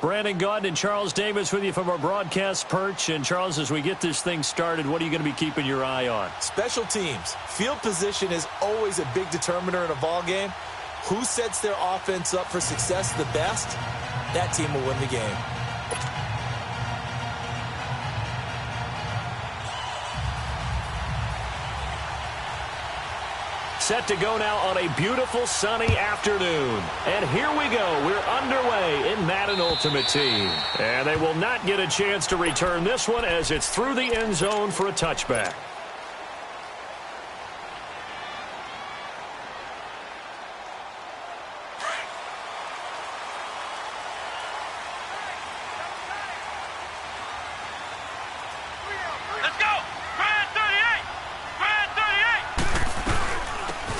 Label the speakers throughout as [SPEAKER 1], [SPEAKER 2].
[SPEAKER 1] Brandon Gaudin and Charles Davis with you from our broadcast perch. And, Charles, as we get this thing started, what are you going to be keeping your eye on?
[SPEAKER 2] Special teams. Field position is always a big determiner in a ball game. Who sets their offense up for success the best, that team will win the game.
[SPEAKER 1] Set to go now on a beautiful sunny afternoon. And here we go. We're underway in Madden Ultimate Team. And they will not get a chance to return this one as it's through the end zone for a touchback.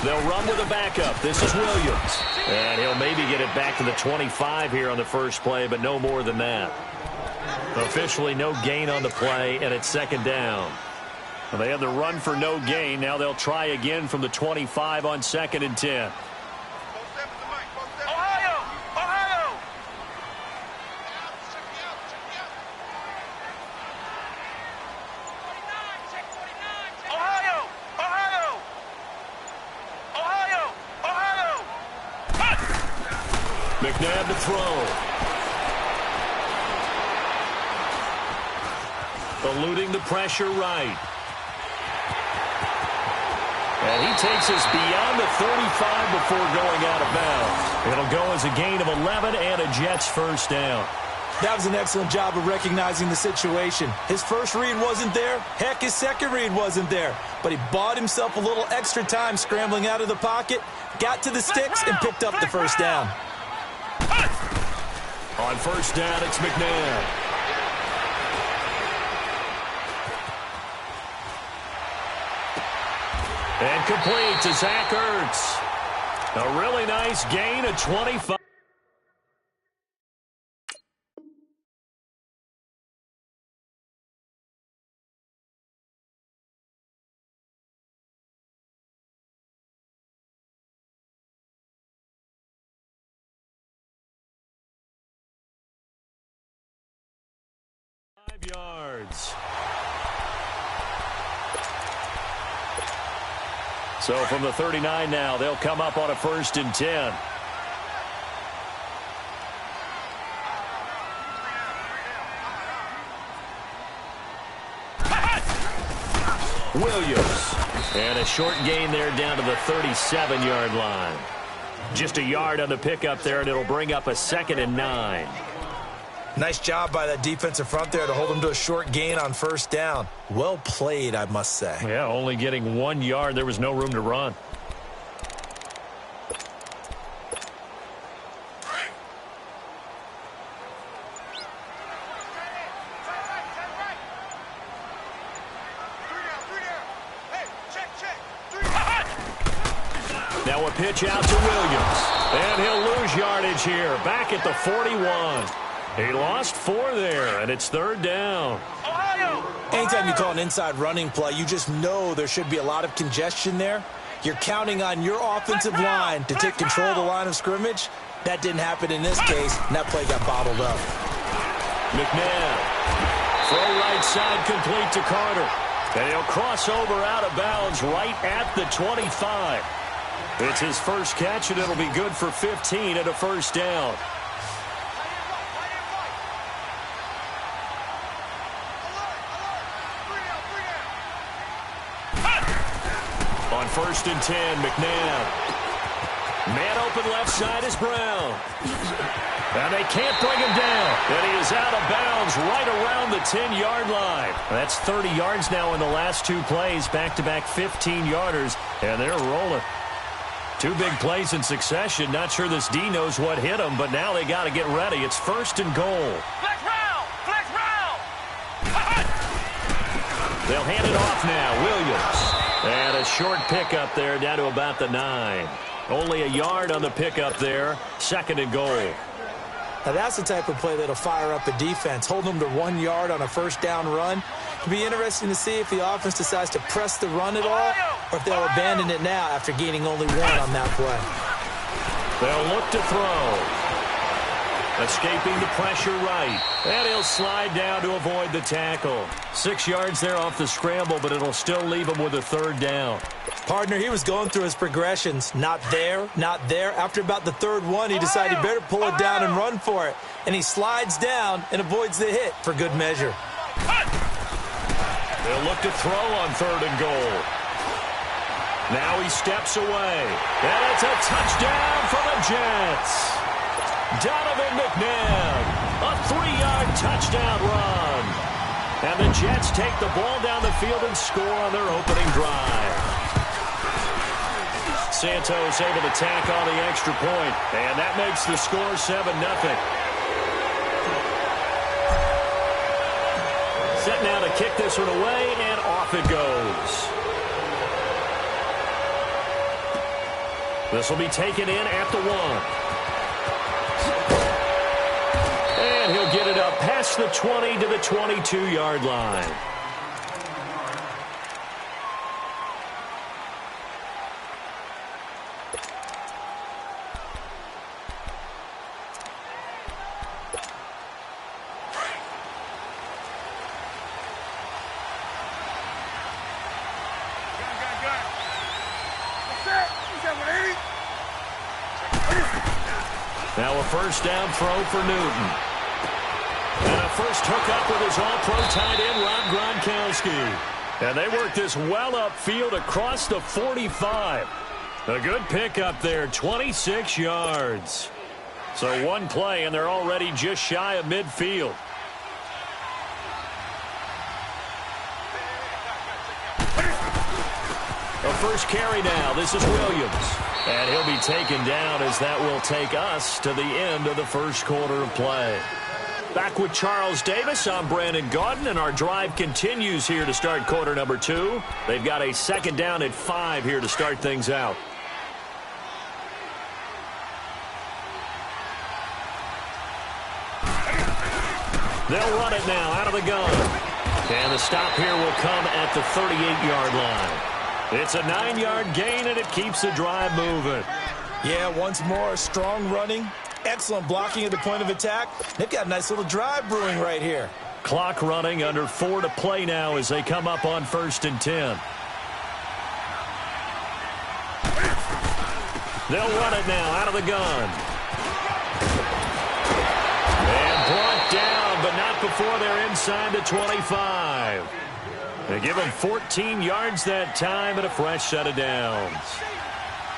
[SPEAKER 1] They'll run with a backup. This is Williams. And he'll maybe get it back to the 25 here on the first play, but no more than that. Officially no gain on the play, and it's second down. Well, they had the run for no gain. Now they'll try again from the 25 on 2nd and 10. McNabb to throw. Eluding the pressure right. And he takes us beyond the 35 before going out of bounds. It'll go as a gain of 11 and a Jets first down.
[SPEAKER 2] That was an excellent job of recognizing the situation. His first read wasn't there. Heck, his second read wasn't there. But he bought himself a little extra time scrambling out of the pocket, got to the sticks, and picked up the first down.
[SPEAKER 1] On first down, it's McNabb. And complete to Zach Ertz. A really nice gain of 25. Yards. So from the 39 now, they'll come up on a 1st and 10. Williams. And a short gain there down to the 37-yard line. Just a yard on the pickup there, and it'll bring up a 2nd and 9.
[SPEAKER 2] Nice job by that defensive front there to hold him to a short gain on first down. Well played, I must say.
[SPEAKER 1] Yeah, only getting 1 yard. There was no room to run. Now a pitch out to Williams. And he'll lose yardage here. Back at the 41. He lost 4 there, and it's 3rd down.
[SPEAKER 2] Anytime you call an inside running play, you just know there should be a lot of congestion there. You're counting on your offensive line to take control of the line of scrimmage. That didn't happen in this case, and that play got bottled up.
[SPEAKER 1] McNabb. Throw right side complete to Carter. And he'll cross over out of bounds right at the 25. It's his first catch, and it'll be good for 15 and a first down. On 1st and 10, McNabb. Man open left side is Brown. And they can't bring him down. And he is out of bounds right around the 10-yard line. That's 30 yards now in the last 2 plays. Back-to-back 15-yarders. And they're rolling. 2 big plays in succession. Not sure this D knows what hit them, but now they got to get ready. It's 1st and goal.
[SPEAKER 3] Flex round! Flex round!
[SPEAKER 1] They'll hand it off now. Williams. And a short pickup there down to about the 9. Only a yard on the pickup there. 2nd and goal.
[SPEAKER 2] Now that's the type of play that'll fire up a defense. Hold them to 1 yard on a first down run. It'll be interesting to see if the offense decides to press the run at all, or if they'll abandon it now after gaining only 1 on that play.
[SPEAKER 1] They'll look to throw. Escaping the pressure right. And he'll slide down to avoid the tackle. 6 yards there off the scramble, but it'll still leave him with a third down.
[SPEAKER 2] Partner, he was going through his progressions. Not there, not there. After about the third one, he decided he better pull it down and run for it. And he slides down and avoids the hit for good measure.
[SPEAKER 1] They'll look to throw on 3rd and goal. Now he steps away. And it's a touchdown for the Jets. Donovan McNabb, a 3-yard touchdown run. And the Jets take the ball down the field and score on their opening drive. Santos able to tack on the extra point, and that makes the score 7-0. Set now to kick this one away, and off it goes. This will be taken in at the 1. And he'll get it up past the 20 to the 22-yard line. Now a first down throw for Newton. And a first hookup with his all-pro tight end, Rob Gronkowski. And they work this well upfield across the 45. A good pickup there, 26 yards. So one play, and they're already just shy of midfield. A first carry now. This is Williams. And he'll be taken down as that will take us to the end of the first quarter of play. Back with Charles Davis, I'm Brandon Gaudin, and our drive continues here to start quarter number 2. They've got a second down at 5 here to start things out. They'll run it now out of the gun. And the stop here will come at the 38-yard line. It's a 9-yard gain, and it keeps the drive moving.
[SPEAKER 2] Yeah, once more, strong running. Excellent blocking at the point of attack. They've got a nice little drive brewing right here.
[SPEAKER 1] Clock running, under 4 to play now as they come up on 1st and 10. They'll run it now out of the gun. And brought down, but not before they're inside the 25. They give him 14 yards that time and a fresh set of downs.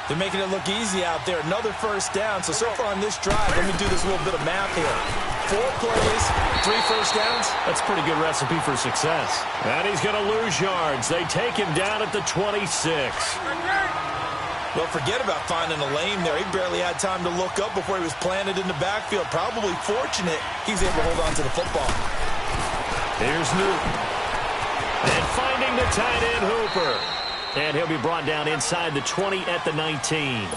[SPEAKER 2] They're making it look easy out there. Another first down. So far on this drive, let me do this little bit of math here. 4 plays, 3 first downs.
[SPEAKER 1] That's a pretty good recipe for success. And he's going to lose yards. They take him down at the 26.
[SPEAKER 2] Well, forget about finding a lane there. He barely had time to look up before he was planted in the backfield. Probably fortunate he's able to hold on to the football.
[SPEAKER 1] Here's Newton. And finding the tight end, Hooper. And he'll be brought down inside the 20 at the 19.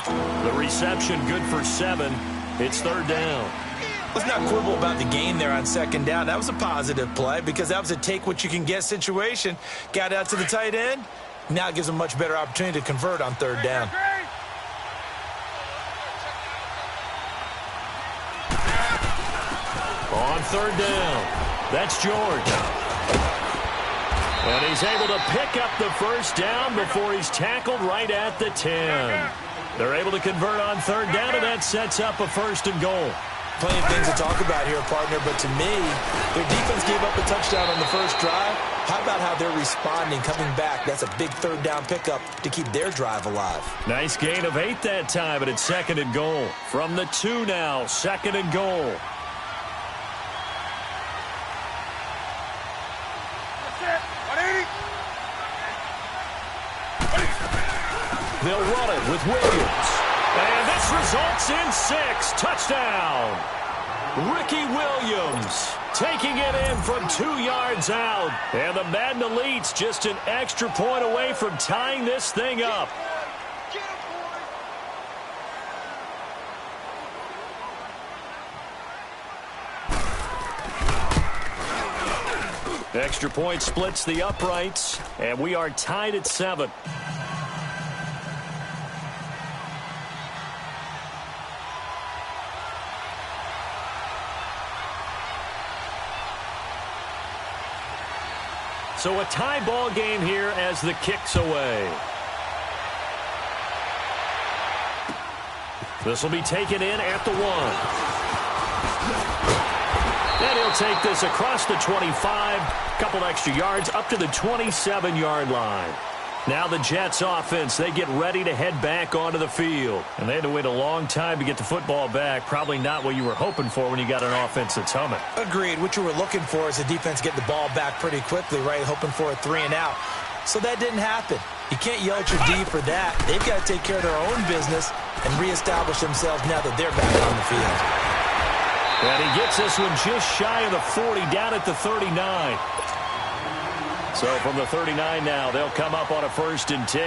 [SPEAKER 1] The reception good for 7. It's 3rd down.
[SPEAKER 2] Let's not quibble about the gain there on 2nd down. That was a positive play because that was a take-what-you-can-get situation. Got out to the tight end. Now it gives him a much better opportunity to convert on 3rd down.
[SPEAKER 1] On 3rd down, that's George. And he's able to pick up the first down before he's tackled right at the 10. They're able to convert on 3rd down, and that sets up a 1st and goal.
[SPEAKER 2] Plenty of things to talk about here, partner, but to me, their defense gave up a touchdown on the first drive. How about how they're responding, coming back? That's a big 3rd down pickup to keep their drive alive.
[SPEAKER 1] Nice gain of 8 that time, and it's 2nd and goal. From the 2 now, 2nd and goal. They'll run it with Williams. And this results in 6. Touchdown. Ricky Williams taking it in from 2 yards out. And the Madden Elites just an extra point away from tying this thing up. Extra point splits the uprights, and we are tied at 7. So a tie ball game here as the kick's away. This will be taken in at the 1. And he'll take this across the 25, couple extra yards up to the 27-yard line. Now the Jets offense, they get ready to head back onto the field. And they had to wait a long time to get the football back. Probably not what you were hoping for when you got an offense that's humming.
[SPEAKER 2] Agreed. What you were looking for is the defense get the ball back pretty quickly, right? Hoping for a 3 and out. So that didn't happen. You can't yell at your D for that. They've got to take care of their own business and reestablish themselves now that they're back on the field.
[SPEAKER 1] And he gets this one just shy of the 40, down at the 39. So from the 39 now, they'll come up on a 1st and 10.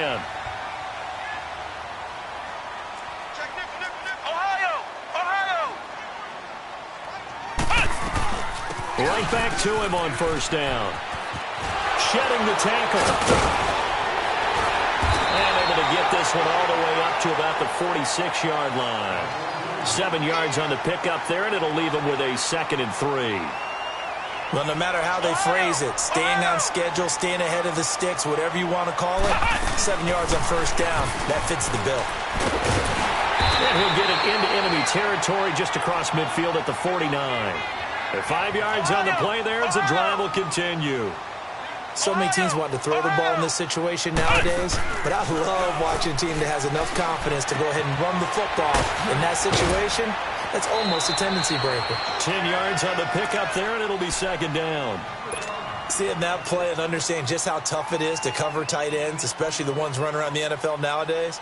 [SPEAKER 3] Ohio!
[SPEAKER 1] Right back to him on 1st down. Shedding the tackle. And able to get this one all the way up to about the 46-yard line. 7 yards on the pickup there, and it'll leave them with a 2nd and 3.
[SPEAKER 2] Well, no matter how they phrase it, staying on schedule, staying ahead of the sticks, whatever you want to call it, 7 yards on 1st down, that fits the bill.
[SPEAKER 1] And he'll get it into enemy territory just across midfield at the 49. At 5 yards on the play there as the drive will continue.
[SPEAKER 2] So many teams want to throw the ball in this situation nowadays, but I love watching a team that has enough confidence to go ahead and run the football. In that situation, that's almost a tendency breaker.
[SPEAKER 1] 10 yards on the pickup there, and it'll be 2nd down.
[SPEAKER 2] Seeing that play and understand just how tough it is to cover tight ends, especially the ones running around the NFL nowadays,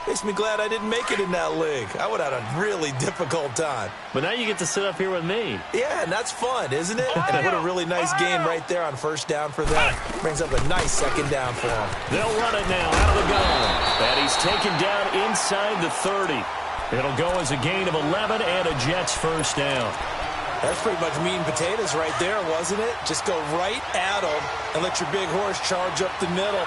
[SPEAKER 2] makes me glad I didn't make it in that league. I would have had a really difficult time.
[SPEAKER 1] But now you get to sit up here with me.
[SPEAKER 2] Yeah, and that's fun, isn't it? And what a really nice game right there on 1st down for them. Brings up a nice 2nd down for them.
[SPEAKER 1] They'll run it now out of the gun. And he's taken down inside the 30. It'll go as a gain of 11 and a Jets 1st down.
[SPEAKER 2] That's pretty much meat and potatoes right there, wasn't it? Just go right at them and let your big horse charge up the middle.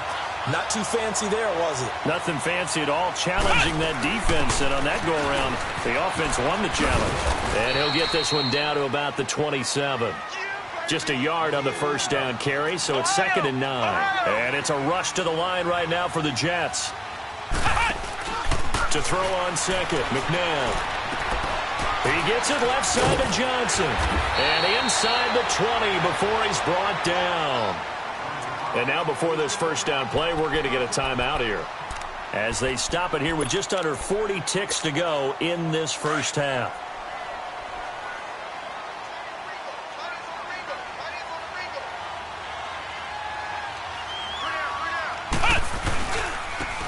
[SPEAKER 2] Not too fancy there, was it?
[SPEAKER 1] Nothing fancy at all, challenging that defense. And on that go-around, the offense won the challenge. And he'll get this one down to about the 27. Just a yard on the 1st down carry, so it's 2nd and 9. And it's a rush to the line right now for the Jets. To throw on 2nd, McNabb. He gets it left side to Johnson. And inside the 20 before he's brought down. And now before this 1st down play, we're going to get a timeout here. As they stop it here with just under 40 ticks to go in this 1st half.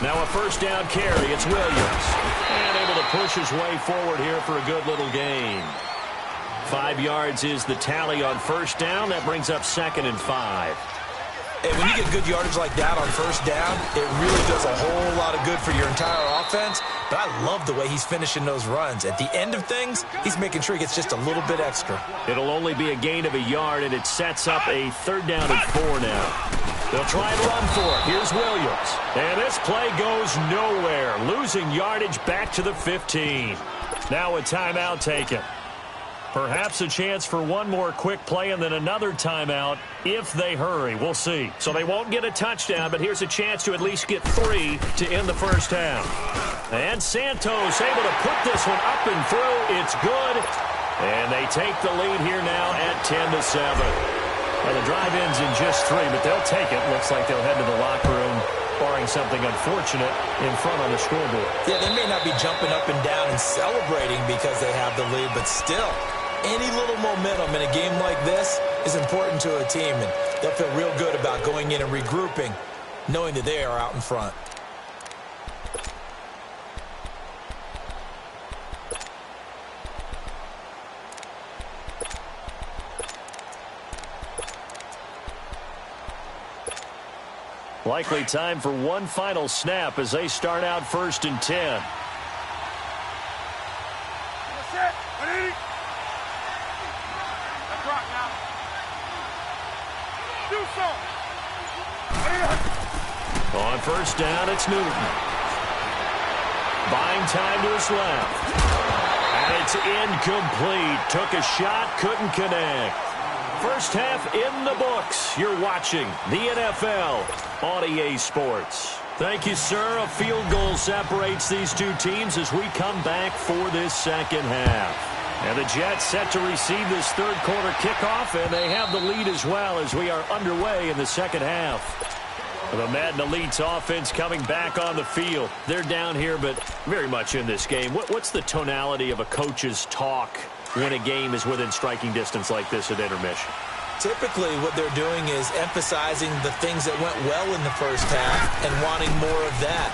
[SPEAKER 1] Now a 1st down carry. It's Williams. And able to push his way forward here for a good little gain. 5 yards is the tally on 1st down. That brings up 2nd and 5.
[SPEAKER 2] Hey, when you get good yardage like that on 1st down, it really does a whole lot of good for your entire offense. But I love the way he's finishing those runs. At the end of things, he's making sure he gets just a little bit extra.
[SPEAKER 1] It'll only be a gain of a yard, and it sets up a 3rd down and 4 now. They'll try and run for it. Here's Williams. And this play goes nowhere. Losing yardage back to the 15. Now a timeout taken. Perhaps a chance for one more quick play and then another timeout if they hurry. We'll see. So they won't get a touchdown, but here's a chance to at least get 3 to end the 1st half. And Santos able to put this one up and through. It's good. And they take the lead here now at 10-7. Well, the drive ends in just 3, but they'll take it. Looks like they'll head to the locker room, barring something unfortunate in front on the scoreboard.
[SPEAKER 2] Yeah, they may not be jumping up and down and celebrating because they have the lead, but still, any little momentum in a game like this is important to a team, and they'll feel real good about going in and regrouping, knowing that they are out in front.
[SPEAKER 1] Likely time for one final snap as they start out 1st and 10. On 1st down, it's Newton. Buying time to his left. And it's incomplete. Took a shot, couldn't connect. First half in the books. You're watching the NFL on EA Sports. Thank you, sir. A field goal separates these two teams as we come back for this second half. And the Jets set to receive this third quarter kickoff, and they have the lead as well as we are underway in the second half. The Madden Elite's offense coming back on the field. They're down here, but very much in this game. What's the tonality of a coach's talk when a game is within striking distance like this at intermission?
[SPEAKER 2] Typically, what they're doing is emphasizing the things that went well in the first half and wanting more of that.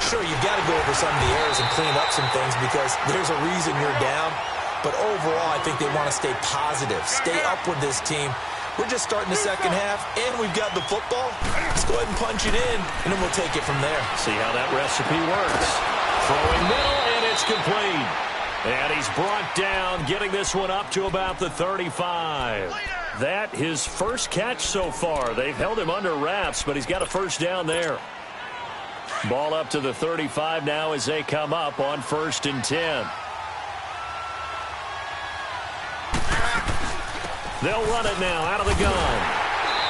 [SPEAKER 2] Sure, you've got to go over some of the errors and clean up some things because there's a reason you're down. But overall, I think they want to stay positive, stay up with this team. We're just starting the second half, and we've got the football. Let's go ahead and punch it in, and then we'll take it from there.
[SPEAKER 1] See how that recipe works. Throwing middle, and it's complete. And he's brought down, getting this one up to about the 35. That his first catch so far. They've held him under wraps, but he's got a first down there. Ball up to the 35 now as they come up on 1st and 10. They'll run it now out of the gun.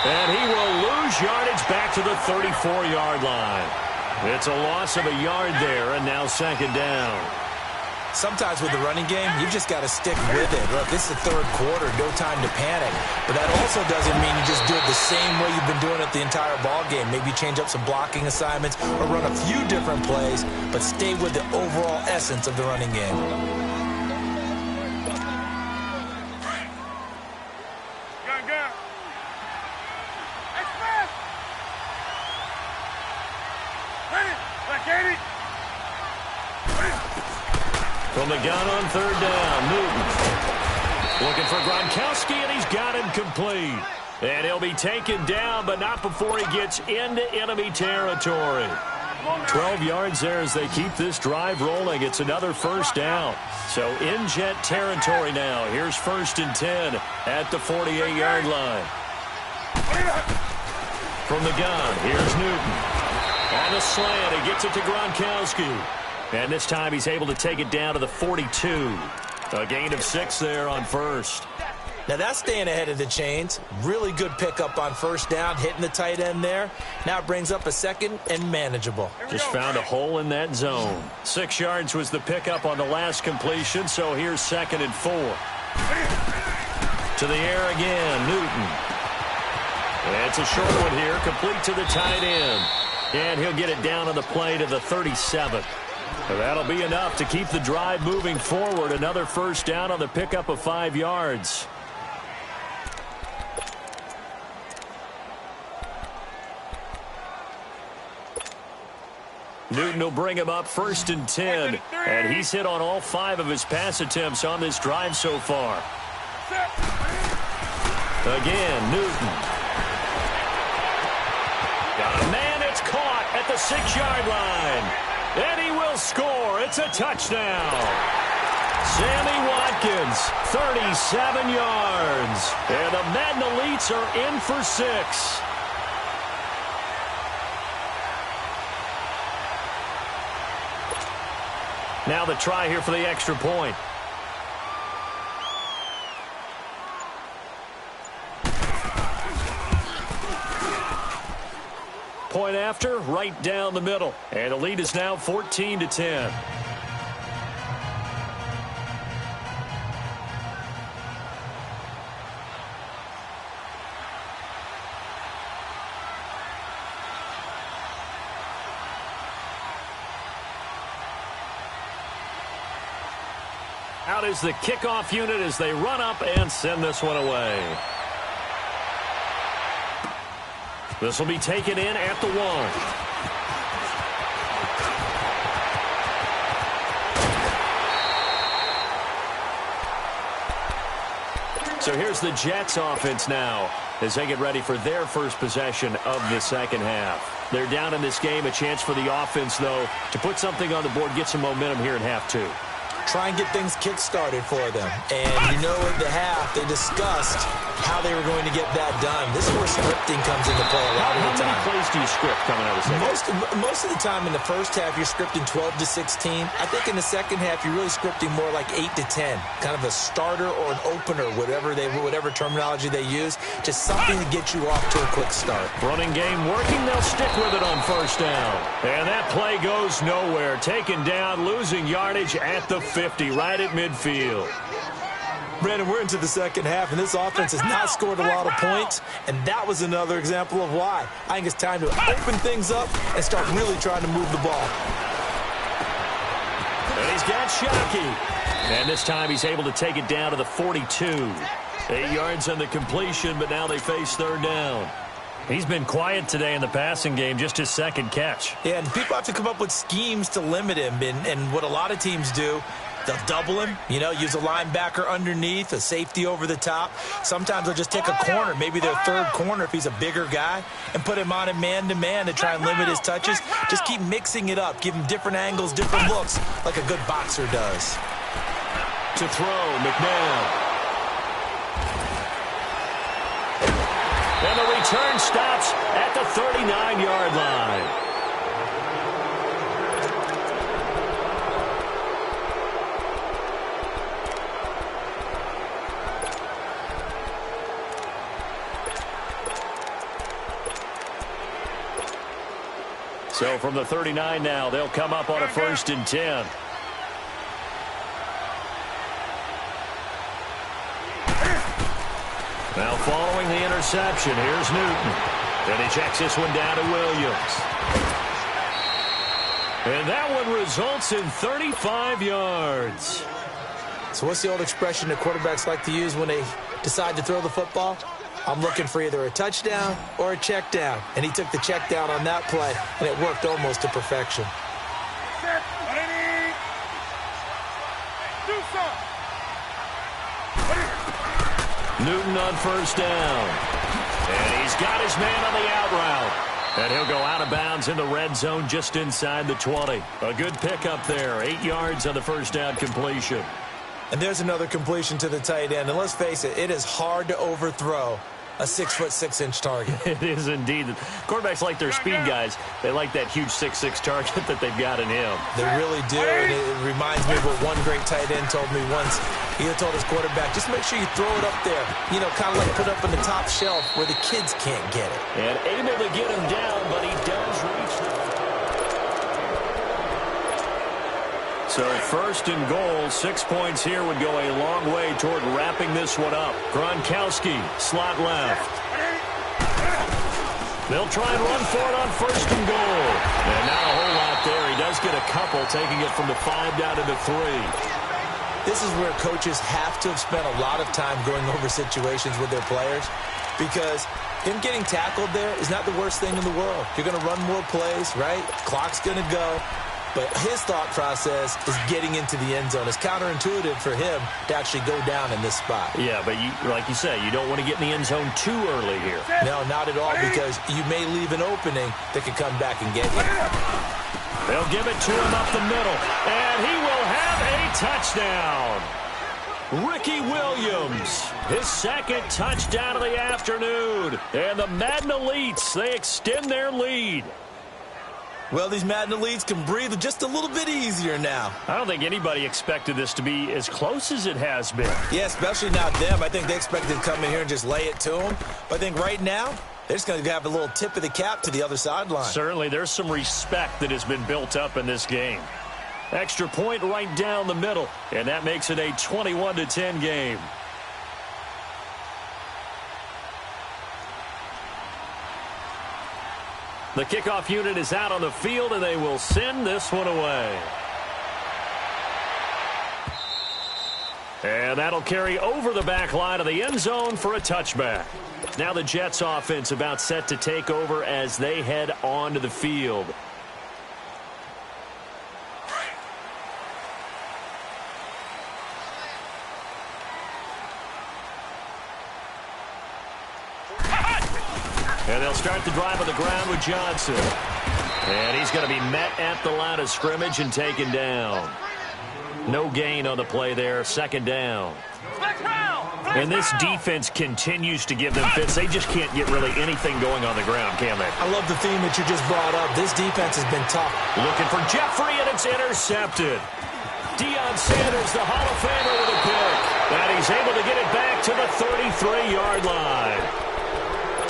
[SPEAKER 1] And he will lose yardage back to the 34-yard line. It's a loss of a yard there, and now second down.
[SPEAKER 2] Sometimes with the running game, you've just got to stick with it. Look, this is the third quarter, no time to panic. But that also doesn't mean you just do it the same way you've been doing it the entire ball game. Maybe change up some blocking assignments or run a few different plays, but stay with the overall essence of the running game.
[SPEAKER 1] From the gun on third down, Newton. Looking for Gronkowski, and he's got him complete. And he'll be taken down, but not before he gets into enemy territory. 12 yards there as they keep this drive rolling. It's another first down. So in Jet territory now. Here's 1st and 10 at the 48-yard line. From the gun, here's Newton. On the slant, he gets it to Gronkowski. And this time he's able to take it down to the 42. A gain of 6 there on first.
[SPEAKER 2] Now that's staying ahead of the chains. Really good pickup on first down, hitting the tight end there. Now it brings up a second and manageable.
[SPEAKER 1] Just found a hole in that zone. 6 yards was the pickup on the last completion, so here's 2nd and 4. To the air again, Newton. It's a short one here, complete to the tight end. And he'll get it down on the play to the 37. That'll be enough to keep the drive moving forward. Another first down on the pickup of 5 yards. Newton will bring him up 1st and 10. And he's hit on all 5 of his pass attempts on this drive so far. Again, Newton. Got a man, it's caught at the 6-yard line. And he will score. It's a touchdown. Sammy Watkins, 37 yards. And the Madden Elites are in for 6. Now the try here for the extra point. Point after, right down the middle. And the lead is now 14-10. Out is the kickoff unit as they run up and send this one away. This will be taken in at the 1. So here's the Jets offense now as they get ready for their first possession of the second half. They're down in this game. A chance for the offense, though, to put something on the board, get some momentum here in half 2.
[SPEAKER 2] Try and get things kick-started for them. And you know in the half they discussed how they were going to get that done. This is where scripting comes into play a lot of the time.
[SPEAKER 1] How many plays do you script coming out of the second?
[SPEAKER 2] Most of the time in the first half, you're scripting 12 to 16. I think in the second half, you're really scripting more like 8 to 10. Kind of a starter or an opener, whatever terminology they use. Just something to get you off to a quick start.
[SPEAKER 1] Running game working. They'll stick with it on first down. And that play goes nowhere. Taken down, losing yardage at the 50, right at midfield.
[SPEAKER 2] Brandon, we're into the second half, and this offense has not scored a lot of points, and that was another example of why. I think it's time to open things up and start really trying to move the ball.
[SPEAKER 1] And he's got Shockey. And this time he's able to take it down to the 42. 8 yards on the completion, but now they face third down. He's been quiet today in the passing game, just his second catch.
[SPEAKER 2] Yeah, and people have to come up with schemes to limit him, and what a lot of teams do, they'll double him, use a linebacker underneath, a safety over the top. Sometimes they'll just take a corner, maybe their third corner if he's a bigger guy, and put him on a man-to-man to try and limit his touches. Just keep mixing it up, give him different angles, different looks, like a good boxer does.
[SPEAKER 1] To throw, McNabb. And the return stops at the 39-yard line. So from the 39 now, they'll come up on a 1st and 10. Now following the interception, here's Newton. And he checks this one down to Williams. And that one results in 35 yards.
[SPEAKER 2] So what's the old expression that quarterbacks like to use when they decide to throw the football? I'm looking for either a touchdown or a check down. And he took the check down on that play, and it worked almost to perfection.
[SPEAKER 1] Newton on first down. And he's got his man on the out route. And he'll go out of bounds in the red zone just inside the 20. A good pickup there. 8 yards on the first down completion.
[SPEAKER 2] And there's another completion to the tight end. And let's face it, it is hard to overthrow a 6'6" target.
[SPEAKER 1] It is indeed. Quarterbacks like their speed guys. They like that huge 6'6" target that they've got in him.
[SPEAKER 2] They really do. And it reminds me of what one great tight end told me once. He told his quarterback, just make sure you throw it up there. Kind of like put it up on the top shelf where the kids can't get it.
[SPEAKER 1] And able to get him down, but he does reach the... So 1st and goal, 6 points here would go a long way toward wrapping this one up. Gronkowski, slot left. They'll try and run for it on 1st and goal. And not a whole lot there. He does get a couple, taking it from the 5 down to the 3.
[SPEAKER 2] This is where coaches have to have spent a lot of time going over situations with their players, because him getting tackled there is not the worst thing in the world. You're going to run more plays, right? Clock's going to go. But his thought process is getting into the end zone. It's counterintuitive for him to actually go down in this spot.
[SPEAKER 1] Yeah, but like you say, you don't want to get in the end zone too early here.
[SPEAKER 2] No, not at all, because you may leave an opening that could come back and get you.
[SPEAKER 1] They'll give it to him up the middle, and he will have a touchdown. Ricky Williams, his second touchdown of the afternoon. And the Madden Elites, they extend their lead.
[SPEAKER 2] Well, these Madden Elites can breathe just a little bit easier now.
[SPEAKER 1] I don't think anybody expected this to be as close as it has been.
[SPEAKER 2] Yeah, especially not them. I think they expected to come in here and just lay it to them. But I think right now, they're just going to have a little tip of the cap to the other sideline.
[SPEAKER 1] Certainly, there's some respect that has been built up in this game. Extra point right down the middle, and that makes it a 21-10 game. The kickoff unit is out on the field, and they will send this one away. And that'll carry over the back line of the end zone for a touchback. Now the Jets offense about set to take over as they head onto the field. And they'll start the drive on the ground with Johnson. And he's going to be met at the line of scrimmage and taken down. No gain on the play there, second down.
[SPEAKER 3] Flex round!
[SPEAKER 1] And this defense continues to give them fits. They just can't get really anything going on the ground, can they?
[SPEAKER 2] I love the theme that you just brought up. This defense has been tough.
[SPEAKER 1] Looking for Jeffrey, and it's intercepted. Deion Sanders, the Hall of Famer, with a pick. And he's able to get it back to the 33-yard line.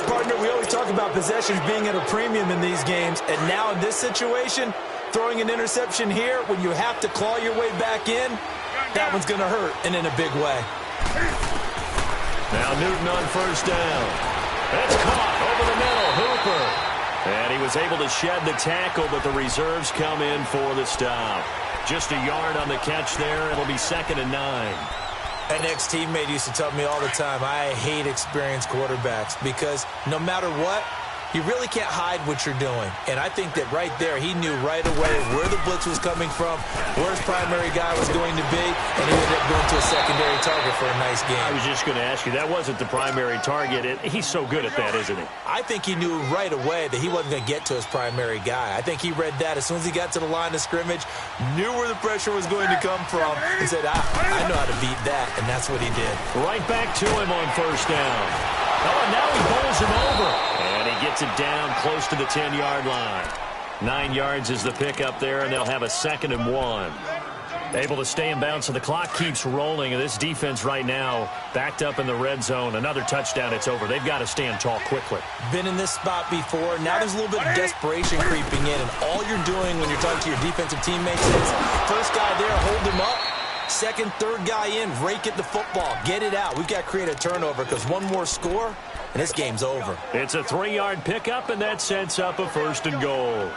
[SPEAKER 2] Partner, we always talk about possessions being at a premium in these games. And now in this situation, throwing an interception here when you have to claw your way back in, that one's going to hurt, and in a big way.
[SPEAKER 1] Now Newton on first down. That's caught over the middle. Hooper. And he was able to shed the tackle, but the reserves come in for the stop. Just a yard on the catch there. It'll be 2nd and 9.
[SPEAKER 2] An ex-teammate used to tell me all the time, I hate experienced quarterbacks because no matter what, you really can't hide what you're doing. And I think that right there, he knew right away where the blitz was coming from, where his primary guy was going to be, and he ended up going to a secondary target for a nice game.
[SPEAKER 1] I was just going to ask you, that wasn't the primary target. He's so good at that, isn't he?
[SPEAKER 2] I think he knew right away that he wasn't going to get to his primary guy. I think he read that as soon as he got to the line of scrimmage, knew where the pressure was going to come from, and said, I know how to beat that, and that's what he did.
[SPEAKER 1] Right back to him on first down. Oh, and now he bowls him over. And he gets it down close to the 10-yard line. 9 yards is the pickup there, and they'll have a 2nd and 1. Able to stay in bounds, so the clock keeps rolling. And this defense right now backed up in the red zone. Another touchdown, it's over. They've got to stand tall quickly.
[SPEAKER 2] Been in this spot before. Now there's a little bit of desperation creeping in. And all you're doing when you're talking to your defensive teammates is first guy there, hold him up. Second, third guy in, rake at the football. Get it out. We've got to create a turnover because one more score, and this game's over.
[SPEAKER 1] It's a 3-yard pickup, and that sets up a 1st and goal.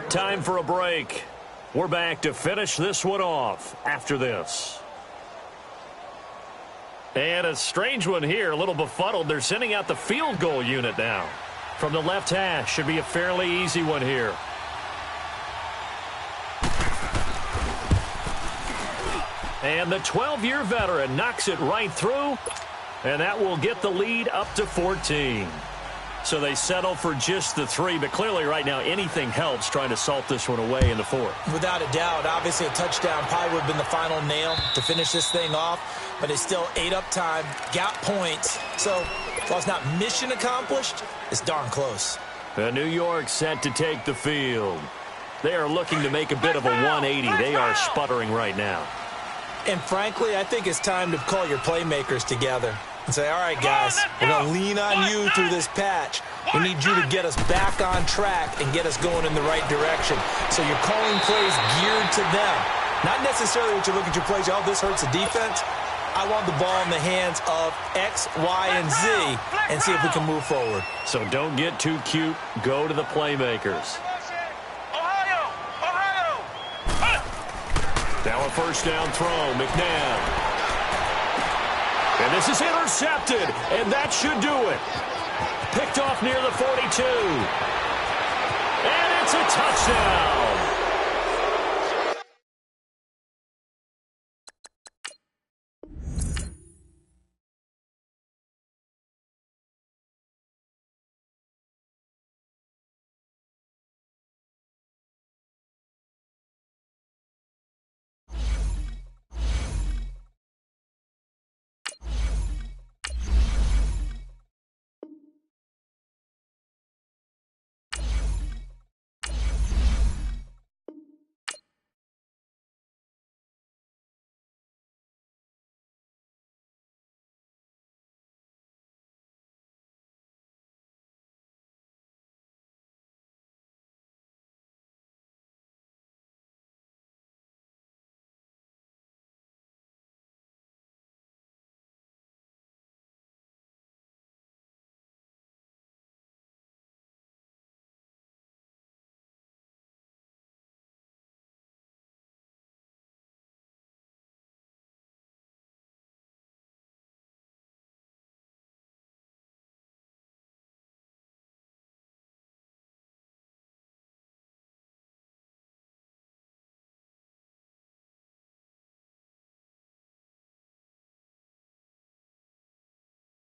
[SPEAKER 1] Time for a break. We're back to finish this one off after this. And a strange one here, a little befuddled. They're sending out the field goal unit now. From the left hash, should be a fairly easy one here. And the 12-year veteran knocks it right through, and that will get the lead up to 14. So they settle for just the 3, but clearly right now anything helps trying to salt this one away in the 4th.
[SPEAKER 2] Without a doubt, obviously a touchdown probably would have been the final nail to finish this thing off, but it's still ate up time, got points. So while it's not mission accomplished, it's darn close.
[SPEAKER 1] New York set to take the field. They are looking to make a bit of a 180. They are sputtering right now.
[SPEAKER 2] And frankly, I think it's time to call your playmakers together and say, all right, guys, we're going to lean on you through this patch. We need you to get us back on track and get us going in the right direction. So you're calling plays geared to them. Not necessarily what you look at your plays, oh, this hurts the defense. I want the ball in the hands of X, Y, and Z and see if we can move forward.
[SPEAKER 1] So don't get too cute. Go to the playmakers. Now a 1st down throw, McNabb. And this is intercepted, and that should do it. Picked off near the 42. And it's a touchdown.